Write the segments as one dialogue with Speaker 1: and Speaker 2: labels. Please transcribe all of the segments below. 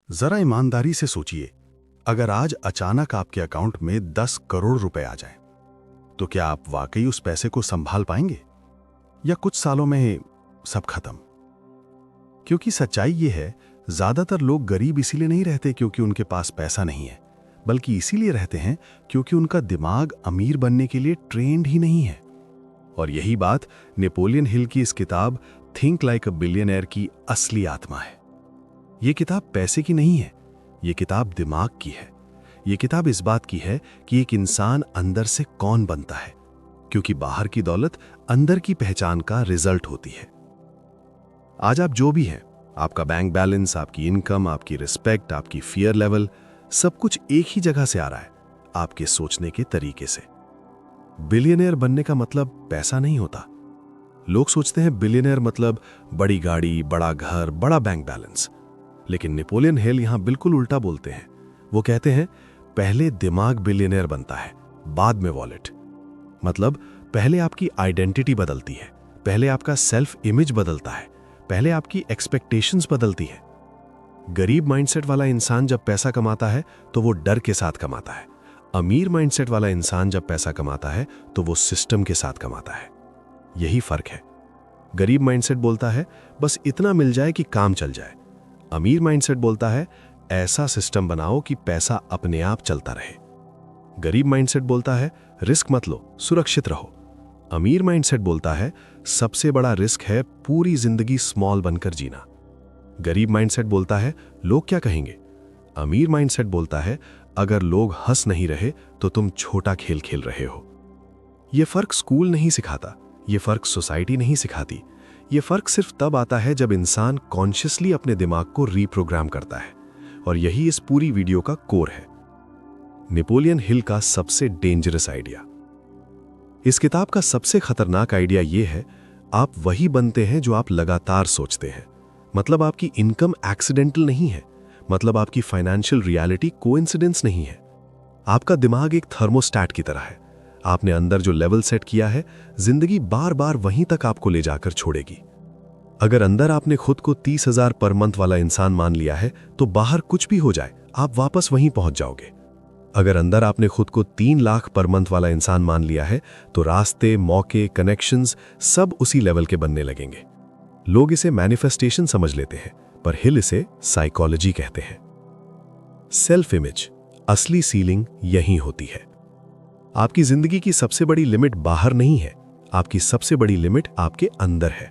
Speaker 1: जरा ईमानदारी से सोचिए, अगर आज अचानक आपके अकाउंट में 10 करोड़ रुपए आ जाएं, तो क्या आप वाकई उस पैसे को संभाल पाएंगे या कुछ सालों में सब खत्म? क्योंकि सच्चाई ये है, ज्यादातर लोग गरीब इसीलिए नहीं रहते क्योंकि उनके पास पैसा नहीं है, बल्कि इसीलिए रहते हैं क्योंकि उनका दिमाग अमीर बनने के लिए ट्रेंड ही नहीं है। और यही बात नेपोलियन हिल की इस किताब थिंक लाइक अ बिलियनेयर की असली आत्मा है। ये किताब पैसे की नहीं है, ये किताब दिमाग की है। ये किताब इस बात की है कि एक इंसान अंदर से कौन बनता है, क्योंकि बाहर की दौलत अंदर की पहचान का रिजल्ट होती है। आज आप जो भी हैं, आपका बैंक बैलेंस, आपकी इनकम, आपकी रिस्पेक्ट, आपकी फियर लेवल, सब कुछ एक ही जगह से आ रहा है, आपके सोचने के तरीके से। बिलियनेयर बनने का मतलब पैसा नहीं होता। लोग सोचते हैं बिलियनेयर मतलब बड़ी गाड़ी, बड़ा घर, बड़ा बैंक बैलेंस। लेकिन नेपोलियन हिल यहां बिल्कुल उल्टा बोलते हैं। वो कहते हैं पहले दिमाग बिलियनेयर बनता है, बाद में वॉलेट। मतलब पहले आपकी आइडेंटिटी बदलती है, पहले आपका सेल्फ इमेज बदलता है, पहले आपकी एक्सपेक्टेशंस बदलती है। गरीब माइंडसेट वाला इंसान जब पैसा कमाता है तो वो डर के साथ कमाता है। अमीर माइंडसेट वाला इंसान जब पैसा कमाता है तो वो सिस्टम के साथ कमाता है। यही फर्क है। गरीब माइंडसेट बोलता है बस इतना मिल जाए कि काम चल जाए। अमीर माइंडसेट बोलता है ऐसा सिस्टम बनाओ कि पैसा अपने आप चलता रहे। गरीब माइंडसेट बोलता है रिस्क मत लो, सुरक्षित रहो। अमीर माइंडसेट बोलता है सबसे बड़ा रिस्क है पूरी जिंदगी स्मॉल बनकर जीना। गरीब माइंडसेट बोलता है लोग क्या कहेंगे। अमीर माइंडसेट बोलता है अगर लोग हंस नहीं रहे तो तुम छोटा खेल खेल रहे हो। यह फर्क स्कूल नहीं सिखाता, यह फर्क सोसाइटी नहीं सिखाती। यह फर्क सिर्फ तब आता है जब इंसान कॉन्शियसली अपने दिमाग को रीप्रोग्राम करता है। और यही इस पूरी वीडियो का कोर है, नेपोलियन हिल का सबसे डेंजरस आइडिया। इस किताब का सबसे खतरनाक आइडिया यह है, आप वही बनते हैं जो आप लगातार सोचते हैं। मतलब आपकी इनकम एक्सीडेंटल नहीं है, मतलब आपकी फाइनेंशियल रियलिटी कोइंसिडेंस नहीं है। आपका दिमाग एक थर्मोस्टैट की तरह है। आपने अंदर जो लेवल सेट किया है, जिंदगी बार बार वहीं तक आपको ले जाकर छोड़ेगी। अगर अंदर आपने खुद को 30,000 पर मंथ वाला इंसान मान लिया है तो बाहर कुछ भी हो जाए आप वापस वहीं पहुंच जाओगे। अगर अंदर आपने खुद को 3 लाख पर मंथ वाला इंसान मान लिया है तो रास्ते, मौके, कनेक्शंस सब उसी लेवल के बनने लगेंगे। लोग इसे मैनिफेस्टेशन समझ लेते हैं, पर हिल इसे साइकोलॉजी कहते हैं। सेल्फ इमेज, असली सीलिंग यहीं होती है। आपकी जिंदगी की सबसे बड़ी लिमिट बाहर नहीं है, आपकी सबसे बड़ी लिमिट आपके अंदर है।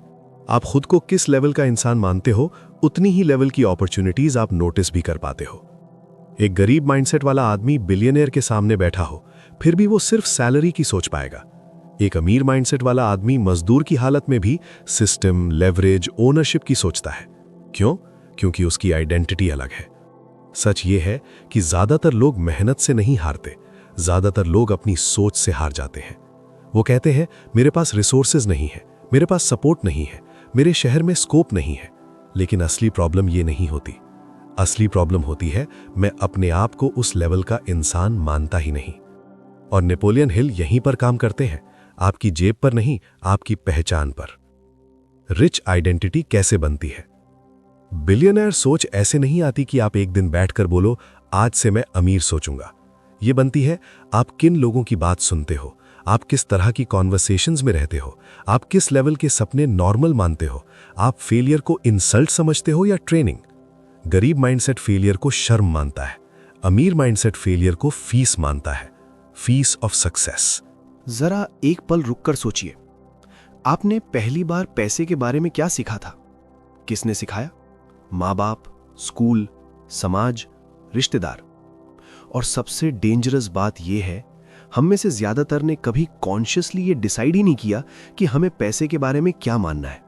Speaker 1: आप खुद को किस लेवल का इंसान मानते हो, उतनी ही लेवल की अपॉर्चुनिटीज आप नोटिस भी कर पाते हो। एक गरीब माइंडसेट वाला आदमी बिलियनेयर के सामने बैठा हो, फिर भी वो सिर्फ सैलरी की सोच पाएगा। एक अमीर माइंडसेट वाला आदमी मजदूर की हालत में भी सिस्टम, लेवरेज, ओनरशिप की सोचता है। क्यों? क्योंकि उसकी आइडेंटिटी अलग है। सच ये है कि ज्यादातर लोग मेहनत से नहीं हारते, ज्यादातर लोग अपनी सोच से हार जाते हैं। वो कहते हैं मेरे पास रिसोर्सेज नहीं है, मेरे पास सपोर्ट नहीं है, मेरे शहर में स्कोप नहीं है। लेकिन असली प्रॉब्लम ये नहीं होती। असली प्रॉब्लम होती है मैं अपने आप को उस लेवल का इंसान मानता ही नहीं। और नेपोलियन हिल यहीं पर काम करते हैं, आपकी जेब पर नहीं, आपकी पहचान पर। रिच आइडेंटिटी कैसे बनती है? बिलियनर सोच ऐसे नहीं आती कि आप एक दिन बैठकर बोलो आज से मैं अमीर सोचूंगा। ये बनती है आप किन लोगों की बात सुनते हो, आप किस तरह की कॉन्वर्सेशंस में रहते हो, आप किस लेवल के सपने नॉर्मल मानते हो, आप फेलियर को इंसल्ट समझते हो या ट्रेनिंग। गरीब माइंडसेट फेलियर को शर्म मानता है, अमीर माइंडसेट फेलियर को फीस मानता है, फीस ऑफ सक्सेस।
Speaker 2: जरा एक पल रुककर सोचिए, आपने पहली बार पैसे के बारे में क्या सीखा था? किसने सिखाया? माँ बाप, स्कूल, समाज, रिश्तेदार? और सबसे डेंजरस बात यह है, हम में से ज्यादातर ने कभी कॉन्शियसली ये डिसाइड ही नहीं किया कि हमें पैसे के बारे में क्या मानना है।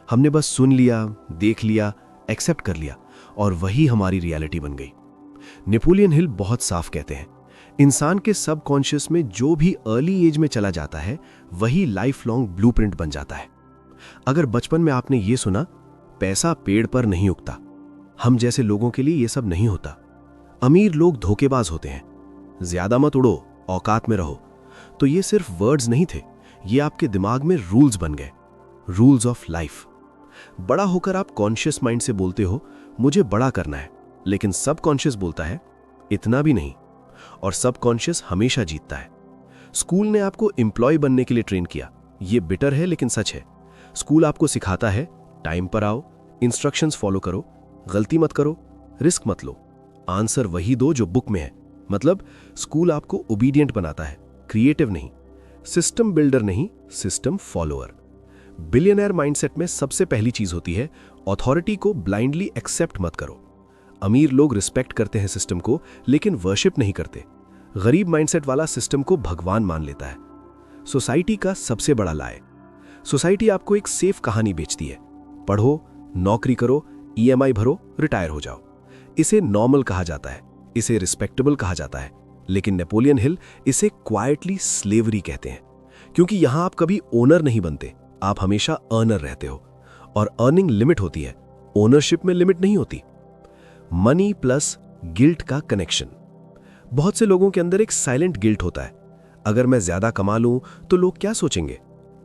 Speaker 2: हमने बस सुन लिया, देख लिया, एक्सेप्ट कर लिया और वही हमारी रियलिटी बन गई। नेपोलियन हिल बहुत साफ कहते हैं, इंसान के सबकॉन्शियस में जो भी अर्ली एज में चला जाता है वही लाइफ लॉन्ग ब्लूप्रिंट बन जाता है। अगर बचपन में आपने ये सुना पैसा पेड़ पर नहीं उगता, हम जैसे लोगों के लिए ये सब नहीं होता। अमीर लोग धोखेबाज होते हैं, ज्यादा मत उड़ो, औकात में रहो, तो ये सिर्फ वर्ड्स नहीं थे, ये आपके दिमाग में रूल्स बन गए, रूल्स ऑफ लाइफ। बड़ा होकर आप कॉन्शियस माइंड से बोलते हो मुझे बड़ा करना है, लेकिन सबकॉन्शियस बोलता है इतना भी नहीं, और सबकॉन्शियस हमेशा जीतता है। स्कूल ने आपको एम्प्लॉय बनने के लिए ट्रेन किया, ये बिटर है लेकिन सच है। स्कूल आपको सिखाता है टाइम पर आओ, इंस्ट्रक्शंस फॉलो करो, गलती मत करो, रिस्क मत लो, आंसर वही दो जो बुक में है। मतलब स्कूल आपको ओबीडिएंट बनाता है, क्रिएटिव नहीं, सिस्टम बिल्डर नहीं, सिस्टम फॉलोअर। बिलियनर माइंडसेट में सबसे पहली चीज होती है अथॉरिटी को ब्लाइंडली एक्सेप्ट मत करो। अमीर लोग रिस्पेक्ट करते हैं सिस्टम को, लेकिन वर्शिप नहीं करते। गरीब माइंडसेट वाला सिस्टम को भगवान मान लेता है। सोसाइटी का सबसे बड़ा लाए, सोसाइटी आपको एक सेफ कहानी बेचती है, पढ़ो, नौकरी करो, ईएमआई भरो, रिटायर हो जाओ। इसे नॉर्मल कहा जाता है, इसे रिस्पेक्टेबल कहा जाता है, लेकिन नेपोलियन हिल इसे क्वाइटली स्लेवरी कहते हैं, क्योंकि यहां आप कभी ओनर नहीं बनते, आप हमेशा अर्नर रहते हो। और अर्निंग लिमिट होती है, ओनरशिप में लिमिट नहीं होती। मनी प्लस गिल्ट का कनेक्शन। बहुत से लोगों के अंदर एक साइलेंट गिल्ट होता है, अगर मैं ज्यादा कमा लूं तो लोग क्या सोचेंगे,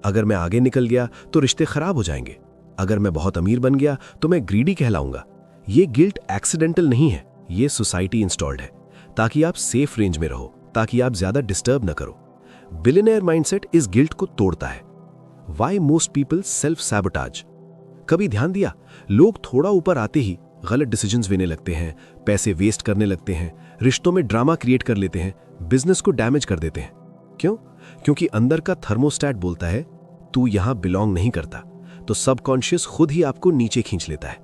Speaker 2: अगर मैं आगे निकल गया तो रिश्ते खराब हो जाएंगे, अगर मैं बहुत अमीर बन गया तो मैं ग्रीडी कहलाऊंगा। ये गिल्ट एक्सीडेंटल नहीं है, ये सोसाइटी इंस्टॉल्ड है ताकि आप सेफ रेंज में रहो, ताकि आप ज्यादा डिस्टर्ब न करो। बिलियनर माइंडसेट इस गिल्ट को तोड़ता है। Why most people self sabotage. कभी ध्यान दिया, लोग थोड़ा ऊपर आते ही गलत डिसीजंस लेने लगते हैं, पैसे वेस्ट करने लगते हैं, रिश्तों में ड्रामा क्रिएट कर लेते हैं, बिजनेस को डैमेज कर देते हैं। क्यों? क्योंकि अंदर का थर्मोस्टैट बोलता है तू यहां बिलोंग नहीं करता, तो सबकॉन्शियस खुद ही आपको नीचे खींच लेता है।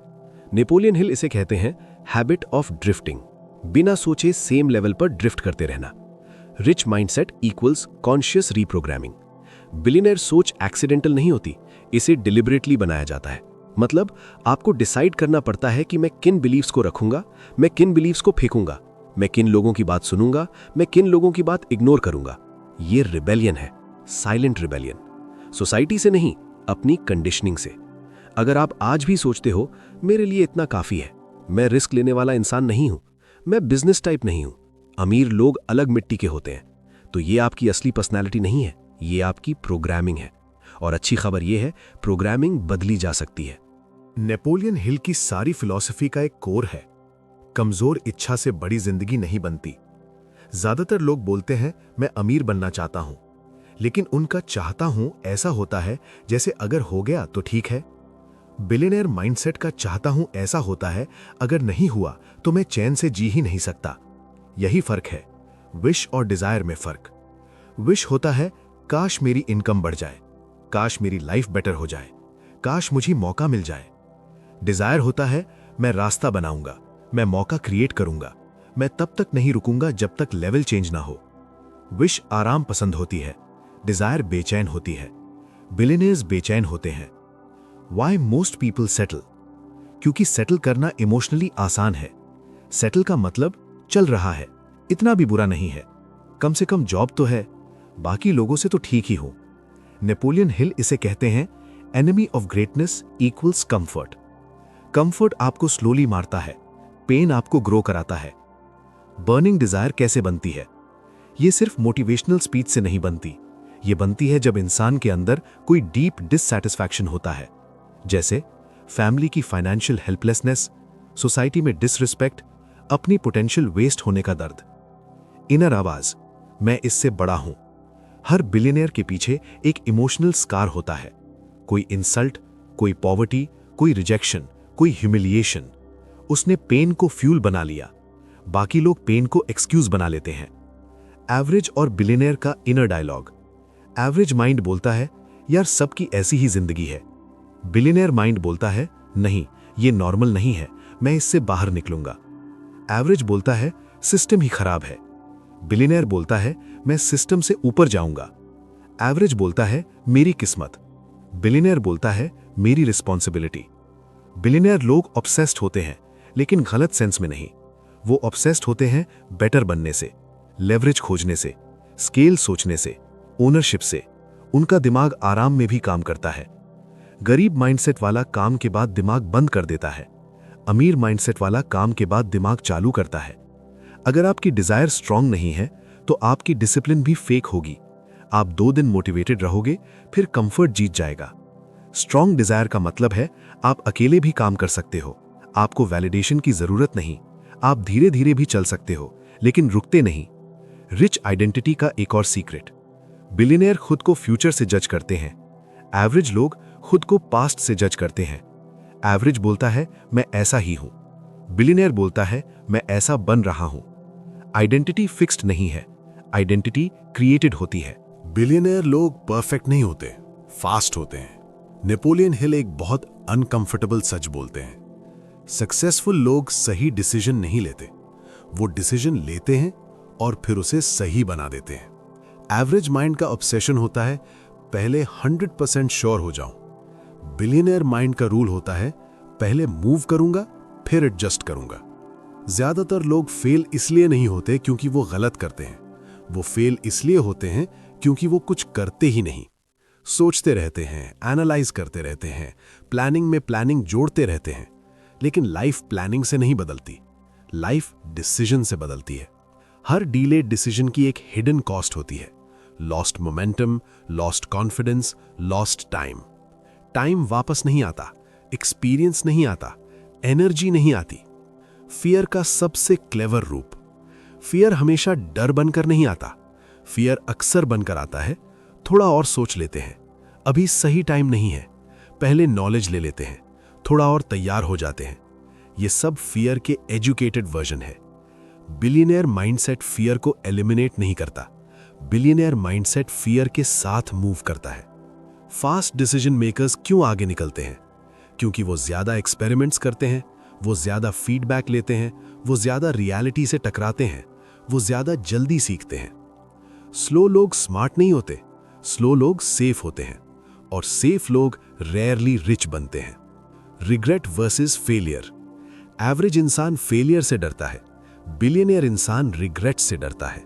Speaker 2: नेपोलियन हिल इसे कहते हैं हैबिट ऑफ ड्रिफ्टिंग, बिना सोचे सेम लेवल पर ड्रिफ्ट करते रहना। Rich mindset equals conscious reprogramming. Billionaire सोच एक्सीडेंटल नहीं होती, इसे डिलिबरेटली बनाया जाता है। मतलब आपको डिसाइड करना पड़ता है कि मैं किन बिलीव्स को रखूंगा, मैं किन बिलीव्स को फेंकूंगा, मैं किन लोगों की बात सुनूंगा, मैं किन लोगों की बात इग्नोर करूंगा। ये रिबेलियन है, साइलेंट रिबेलियन। सोसाइटी से नहीं, अपनी कंडीशनिंग से। अगर आप आज भी सोचते हो मेरे लिए इतना काफी है, मैं रिस्क लेने वाला इंसान नहीं हूं, मैं बिजनेस टाइप नहीं हूं, अमीर लोग अलग मिट्टी के होते हैं, तो ये आपकी असली पर्सनैलिटी नहीं है, ये आपकी प्रोग्रामिंग है। और अच्छी खबर यह है, प्रोग्रामिंग बदली जा सकती है।
Speaker 1: नेपोलियन हिल की सारी फिलॉसफी का एक कोर है, कमजोर इच्छा से बड़ी जिंदगी नहीं बनती। ज्यादातर लोग बोलते हैं मैं अमीर बनना चाहता हूं, लेकिन उनका चाहता हूं ऐसा होता है जैसे अगर हो गया तो ठीक है। बिलियनर माइंडसेट का चाहता हूं ऐसा होता है अगर नहीं हुआ तो मैं चैन से जी ही नहीं सकता। यही फर्क है, विश और डिजायर में फर्क। विश होता है काश मेरी इनकम बढ़ जाए, काश मेरी लाइफ बेटर हो जाए, काश मुझे मौका मिल जाए। डिजायर होता है मैं रास्ता बनाऊंगा, मैं मौका क्रिएट करूंगा, मैं तब तक नहीं रुकूंगा जब तक लेवल चेंज ना हो। विश आराम पसंद होती है, डिजायर बेचैन होती है। बिलियनर्स बेचैन होते हैं। Why most people settle? क्योंकि सेटल करना इमोशनली आसान है। सेटल का मतलब चल रहा है, इतना भी बुरा नहीं है, कम से कम जॉब तो है, बाकी लोगों से तो ठीक ही हूं। नेपोलियन हिल इसे कहते हैं enemy of greatness equals comfort. Comfort आपको स्लोली मारता है, पेन आपको ग्रो कराता है। बर्निंग डिजायर कैसे बनती है? ये सिर्फ मोटिवेशनल स्पीच से नहीं बनती, ये बनती है जब इंसान के अंदर कोई डीप डिससैटिस्फैक्शन होता है, जैसे फैमिली की फाइनेंशियल हेल्पलेसनेस, सोसाइटी में डिसरिस्पेक्ट, अपनी पोटेंशियल वेस्ट होने का दर्द। इनर आवाज, मैं इससे बड़ा हूं। हर बिलियनियर के पीछे एक इमोशनल स्कार होता है, कोई इंसल्ट, कोई पॉवर्टी, कोई रिजेक्शन, कोई ह्यूमिलिएशन। उसने पेन को फ्यूल बना लिया, बाकी लोग पेन को एक्सक्यूज बना लेते हैं। एवरेज और बिलियनियर का इनर डायलॉग। एवरेज माइंड बोलता है यार सबकी ऐसी ही जिंदगी है। बिलियनियर माइंड बोलता है नहीं, ये नॉर्मल नहीं है, मैं इससे बाहर निकलूंगा। एवरेज बोलता है सिस्टम ही खराब है। बिलियनियर बोलता है मैं सिस्टम से ऊपर जाऊंगा। एवरेज बोलता है मेरी किस्मत। बिलियनियर बोलता है मेरी रिस्पॉन्सिबिलिटी। बिलियनियर लोग ऑब्सेस्ड होते हैं, लेकिन गलत सेंस में नहीं। वो ऑब्सेस्ड होते हैं बेटर बनने से, लेवरेज खोजने से, स्केल सोचने से, ओनरशिप से। उनका दिमाग आराम में भी काम करता है। गरीब माइंडसेट वाला काम के बाद दिमाग बंद कर देता है, अमीर माइंडसेट वाला काम के बाद दिमाग चालू करता है। अगर आपकी डिजायर स्ट्रांग नहीं है तो आपकी डिसिप्लिन भी फेक होगी। आप 2 दिन मोटिवेटेड रहोगे, फिर कंफर्ट जीत जाएगा। स्ट्रांग डिजायर का मतलब है आप अकेले भी काम कर सकते हो, आपको वैलिडेशन की जरूरत नहीं,
Speaker 2: आप धीरे धीरे भी चल सकते हो, लेकिन रुकते नहीं। रिच आइडेंटिटी का एक और सीक्रेट, बिलियनियर खुद को फ्यूचर से जज करते हैं, एवरेज लोग खुद को पास्ट से जज करते हैं। एवरेज बोलता है मैं ऐसा ही हूं, बिलियनियर बोलता है मैं ऐसा बन रहा हूं। आइडेंटिटी फिक्स्ड नहीं है, आइडेंटिटी क्रिएटेड होती है।
Speaker 1: बिलियनियर लोग परफेक्ट नहीं होते, फास्ट होते हैं। नेपोलियन हिल एक बहुत अनकंफर्टेबल सच बोलते हैं। सक्सेसफुल लोग सही डिसीजन नहीं लेते, वो डिसीजन लेते हैं और फिर उसे सही बना देते हैं। एवरेज माइंड का ऑब्सेशन होता है पहले 100% श्योर हो जाऊं। बिलियनियर माइंड का रूल होता है पहले मूव करूंगा फिर एडजस्ट करूंगा। ज्यादातर लोग फेल इसलिए नहीं होते क्योंकि वो गलत करते हैं, वो फेल इसलिए होते हैं क्योंकि वो कुछ करते ही नहीं। सोचते रहते हैं, एनालाइज करते रहते हैं, प्लानिंग में प्लानिंग जोड़ते रहते हैं, लेकिन लाइफ प्लानिंग से नहीं बदलती, लाइफ डिसीजन से बदलती है। हर डीले डिसीजन की एक हिडन कॉस्ट होती है, lost momentum, lost confidence, lost time. Time वापस नहीं आता, एक्सपीरियंस नहीं आता, एनर्जी नहीं आती। फियर का सबसे क्लेवर रूप, फियर हमेशा डर बनकर नहीं आता, फियर अक्सर बनकर आता है थोड़ा और सोच लेते हैं, अभी सही टाइम नहीं है, पहले नॉलेज ले लेते हैं, थोड़ा और तैयार हो जाते हैं। ये सब फियर के एजुकेटेड वर्जन है। बिलियनियर माइंडसेट फियर को एलिमिनेट नहीं करता, बिलियनियर माइंडसेट फियर के साथ मूव करता है। फास्ट डिसीजन मेकर्स क्यों आगे निकलते हैं? क्योंकि वो ज्यादा एक्सपेरिमेंट्स करते हैं, वो ज्यादा फीडबैक लेते हैं, वो ज्यादा रियलिटी से टकराते हैं, वो ज्यादा जल्दी सीखते हैं। स्लो लोग स्मार्ट नहीं होते, स्लो लोग सेफ होते हैं, और सेफ लोग रेयरली रिच बनते हैं। Regret versus failure. एवरेज इंसान फेलियर से डरता है, बिलियनियर इंसान रिग्रेट से डरता है।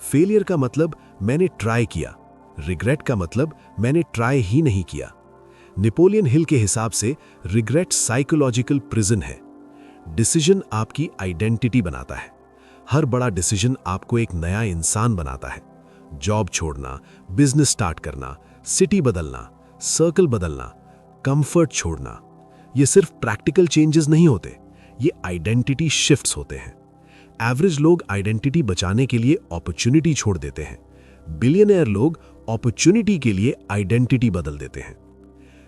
Speaker 1: फेलियर का मतलब मैंने ट्राई किया, रिग्रेट का मतलब मैंने ट्राई ही नहीं किया। नेपोलियन हिल के हिसाब से रिग्रेट साइकोलॉजिकल प्रिजन है। डिसीजन आपकी आइडेंटिटी बनाता है। हर बड़ा डिसीजन आपको एक नया इंसान बनाता है। जॉब छोड़ना, बिजनेस स्टार्ट करना, सिटी बदलना, सर्कल बदलना, कंफर्ट छोड़ना, ये सिर्फ प्रैक्टिकल चेंजेस नहीं होते, ये आइडेंटिटी शिफ्ट्स होते हैं। एवरेज लोग आइडेंटिटी बचाने के लिए अपॉर्चुनिटी छोड़ देते हैं, बिलियनियर लोग अपॉर्चुनिटी के लिए आइडेंटिटी बदल देते हैं।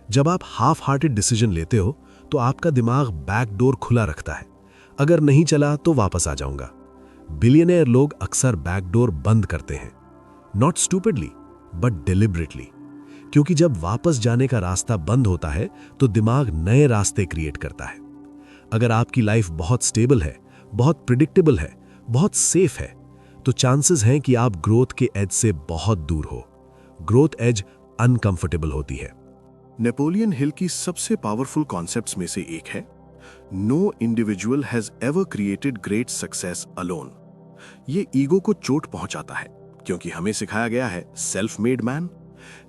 Speaker 1: जब आप हाफ हार्टेड डिसीजन लेते हो तो आपका दिमाग बैक डोर खुला रखता है, अगर नहीं चला तो वापस आ जाऊंगा। बिलियनियर लोग अक्सर बैक डोर बंद करते हैं, नॉट स्टूपिडली बट डिलिबरेटली, क्योंकि जब वापस जाने का रास्ता बंद होता है तो दिमाग नए रास्ते क्रिएट करता है। अगर आपकी लाइफ बहुत स्टेबल है, बहुत प्रिडिक्टेबल है, बहुत सेफ है, तो चांसेस हैं कि आप ग्रोथ के एज से बहुत दूर हो। ग्रोथ एज अनकंफर्टेबल होती है।
Speaker 3: नेपोलियन हिल की सबसे पावरफुल कॉन्सेप्ट्स में से एक है, no individual has ever created great success alone. ये ईगो को चोट पहुंचाता है, क्योंकि हमें सिखाया गया है सेल्फ मेड मैन,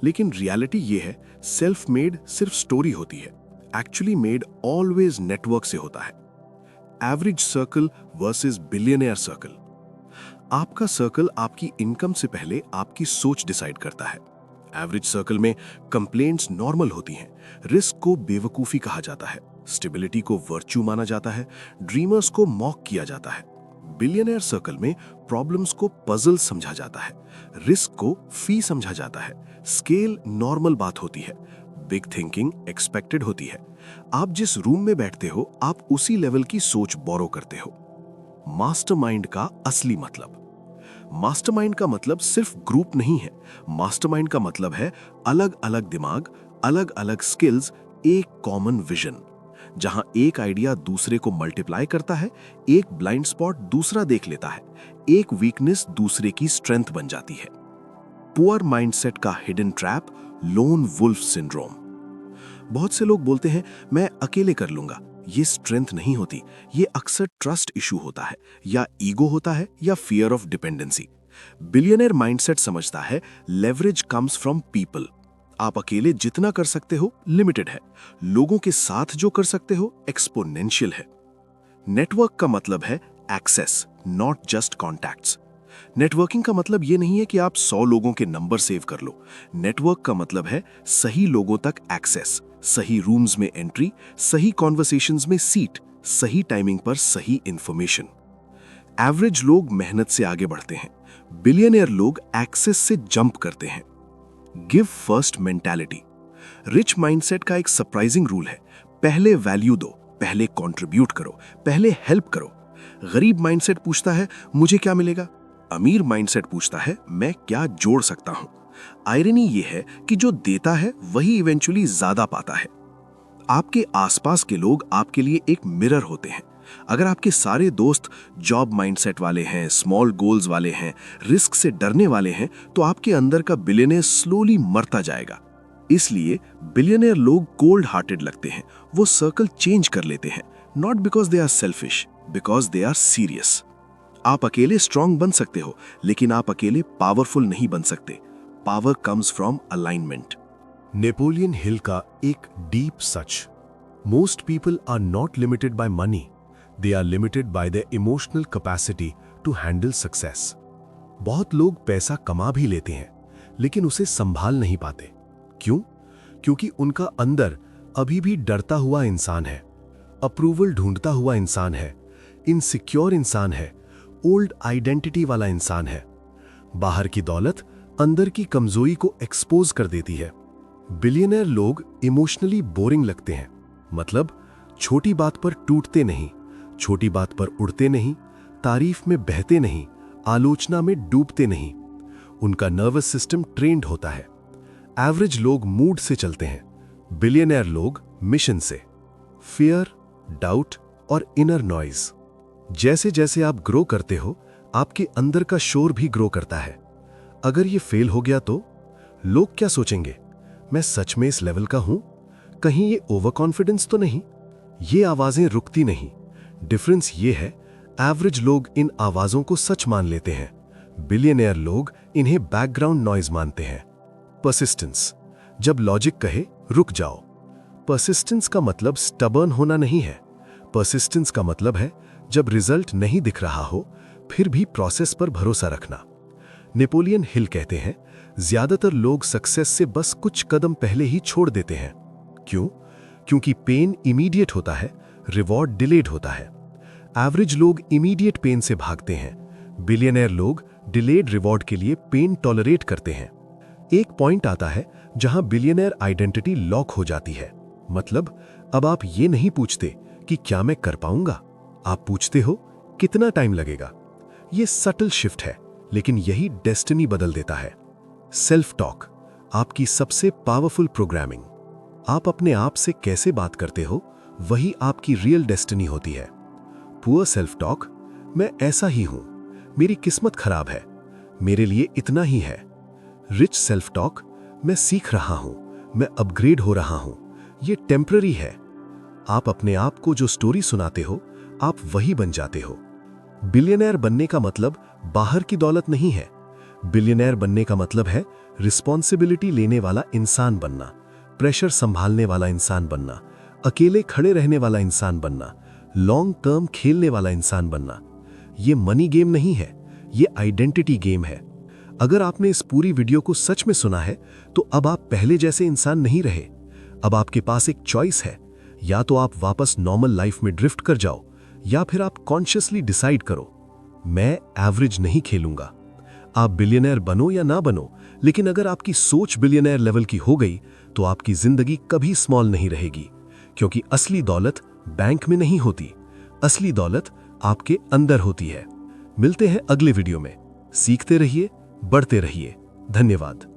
Speaker 3: लेकिन रियलिटी ये है सेल्फ मेड सिर्फ स्टोरी होती है, एक्चुअली मेड ऑलवेज नेटवर्क से होता है। Average circle versus billionaire circle. आपका सर्कल आपकी इनकम से पहले आपकी सोच डिसाइड करता है। एवरेज सर्कल में कंप्लेंट्स नॉर्मल होती हैं, रिस्क को बेवकूफी कहा जाता है, स्टेबिलिटी को वर्च्यू माना जाता है, ड्रीमर्स को मॉक किया जाता है। बिलियनियर सर्कल में प्रॉब्लम्स को पजल समझा जाता है, रिस्क को फी समझा जाता है, स्केल नॉर्मल बात होती है, बिग थिंकिंग एक्सपेक्टेड होती है। आप जिस रूम में बैठते हो आप उसी लेवल की सोच बोरो करते हो। मास्टरमाइंड का असली मतलब, मास्टरमाइंड का मतलब सिर्फ ग्रुप नहीं है, मास्टरमाइंड का मतलब है अलग अलग दिमाग, अलग अलग स्किल्स, एक कॉमन विजन। जहां एक आइडिया दूसरे को मल्टीप्लाई करता है, एक ब्लाइंड स्पॉट दूसरा देख लेता है, एक वीकनेस दूसरे की स्ट्रेंथ बन जाती है। पुअर माइंडसेट का hidden trap, lone wolf syndrome. बहुत से लोग बोलते हैं मैं अकेले कर लूंगा, ये स्ट्रेंथ नहीं होती, ये अक्सर ट्रस्ट इशू होता है, या ईगो होता है, या fear of dependency. Billionaire mindset समझता है लेवरेज कम्स फ्रॉम पीपल। आप अकेले जितना कर सकते हो लिमिटेड है, लोगों के साथ जो कर सकते हो एक्सपोनेंशियल है। नेटवर्क का मतलब है access, not just contacts. Networking का मतलब ये नहीं है कि आप 100 लोगों के नंबर सेव कर लो। नेटवर्क का मतलब है सही लोगों तक एक्सेस, सही रूम्स में एंट्री, सही कॉन्वर्सेशंस में सीट, सही टाइमिंग पर सही इंफॉर्मेशन। एवरेज लोग मेहनत से आगे बढ़ते हैं, बिलियनियर लोग एक्सेस से जंप करते हैं। Give first mentality. Rich mindset का एक सरप्राइजिंग रूल है, पहले वैल्यू दो, पहले कंट्रीब्यूट करो, पहले हेल्प करो। गरीब माइंडसेट पूछता है मुझे क्या मिलेगा, अमीर माइंडसेट पूछता है मैं क्या जोड़ सकता हूं। आयरनी यह है कि जो देता है वही इवेंचुअली ज्यादा पाता है। आपके आसपास के लोग आपके लिए एक मिरर होते हैं। अगर आपके सारे दोस्त जॉब माइंडसेट वाले हैं, स्मॉल गोल्स वाले हैं, रिस्क से डरने वाले हैं, तो आपके अंदर का बिलियनियर स्लोली मरता जाएगा। इसलिए बिलियनियर लोग कोल्ड हार्टेड लगते हैं, वो सर्कल चेंज कर लेते हैं, not because they are selfish, because they are serious. आप अकेले स्ट्रांग बन सकते हो, लेकिन आप अकेले पावरफुल नहीं बन सकते। Power comes from alignment.
Speaker 2: Napoleon Hill का एक डीप सच, most people are not limited by money, they are limited by their emotional capacity to handle success. बहुत लोग पैसा कमा भी लेते हैं, लेकिन उसे संभाल नहीं पाते। क्यों? क्योंकि उनका अंदर अभी भी डरता हुआ इंसान है, अप्रूवल ढूंढता हुआ इंसान है, इनसिक्योर इंसान है, ओल्ड आइडेंटिटी वाला इंसान है। बाहर की दौलत अंदर की कमजोरी को एक्सपोज कर देती है। बिलियनर लोग इमोशनली बोरिंग लगते हैं, मतलब छोटी बात पर टूटते नहीं, छोटी बात पर उड़ते नहीं, तारीफ में बहते नहीं, आलोचना में डूबते नहीं। उनका नर्वस सिस्टम ट्रेन्ड होता है। एवरेज लोग मूड से चलते हैं, बिलियनर लोग मिशन से। फियर, डाउट और इनर नॉइज। जैसे जैसे आप ग्रो करते हो, आपके अंदर का शोर भी ग्रो करता है। अगर ये फेल हो गया तो लोग क्या सोचेंगे? मैं सच में इस लेवल का हूं? कहीं ये ओवर कॉन्फिडेंस तो नहीं? ये आवाजें रुकती नहीं। डिफरेंस ये है, एवरेज लोग इन आवाजों को सच मान लेते हैं, बिलियनियर लोग इन्हें बैकग्राउंड नॉइज मानते हैं। परसिस्टेंस। जब लॉजिक कहे रुक जाओ। परसिस्टेंस का मतलब स्टबर्न होना नहीं है। परसिस्टेंस का मतलब है जब रिजल्ट नहीं दिख रहा हो, फिर भी प्रोसेस पर भरोसा रखना। नेपोलियन हिल कहते हैं, ज्यादातर लोग सक्सेस से बस कुछ कदम पहले ही छोड़ देते हैं। क्यों? क्योंकि पेन इमीडिएट होता है, रिवॉर्ड डिलेड होता है। एवरेज लोग इमीडिएट पेन से भागते हैं, बिलियनियर लोग डिलेड रिवॉर्ड के लिए पेन टॉलरेट करते हैं। एक पॉइंट आता है जहां बिलियनियर आइडेंटिटी लॉक हो जाती है। मतलब अब आप ये नहीं पूछते कि क्या मैं कर पाऊंगा, आप पूछते हो कितना टाइम लगेगा। ये सटल शिफ्ट है, लेकिन यही डेस्टिनी बदल देता है। सेल्फ टॉक, आपकी सबसे पावरफुल प्रोग्रामिंग। आप अपने आप से कैसे बात करते हो, वही आपकी रियल डेस्टिनी होती है। पुअर सेल्फ टॉक, मैं ऐसा ही हूं, मेरी किस्मत खराब है, मेरे लिए इतना ही है। रिच सेल्फ टॉक, मैं सीख रहा हूं, मैं अपग्रेड हो रहा हूं, ये टेम्पररी है। आप अपने आप को जो स्टोरी सुनाते हो, आप वही बन जाते हो। बिलियनर बनने का मतलब बाहर की दौलत नहीं है। बिलियनर बनने का मतलब है रिस्पॉन्सिबिलिटी लेने वाला इंसान बनना, प्रेशर संभालने वाला इंसान बनना, अकेले खड़े रहने वाला इंसान बनना, लॉन्ग टर्म खेलने वाला इंसान बनना। ये मनी गेम नहीं है, ये आइडेंटिटी गेम है। अगर आपने इस पूरी वीडियो को सच में सुना है, तो अब आप पहले जैसे इंसान नहीं रहे। अब आपके पास एक चॉइस है, या तो आप वापस नॉर्मल लाइफ में ड्रिफ्ट कर जाओ, या फिर आप कॉन्शियसली डिसाइड करो, मैं एवरेज नहीं खेलूंगा। आप बिलियनर बनो या ना बनो, लेकिन अगर आपकी सोच बिलियनर लेवल की हो गई, तो आपकी जिंदगी कभी स्मॉल नहीं रहेगी। क्योंकि असली दौलत बैंक में नहीं होती, असली दौलत आपके अंदर होती है। मिलते हैं अगले वीडियो में। सीखते रहिए, बढ़ते रहिए। धन्यवाद।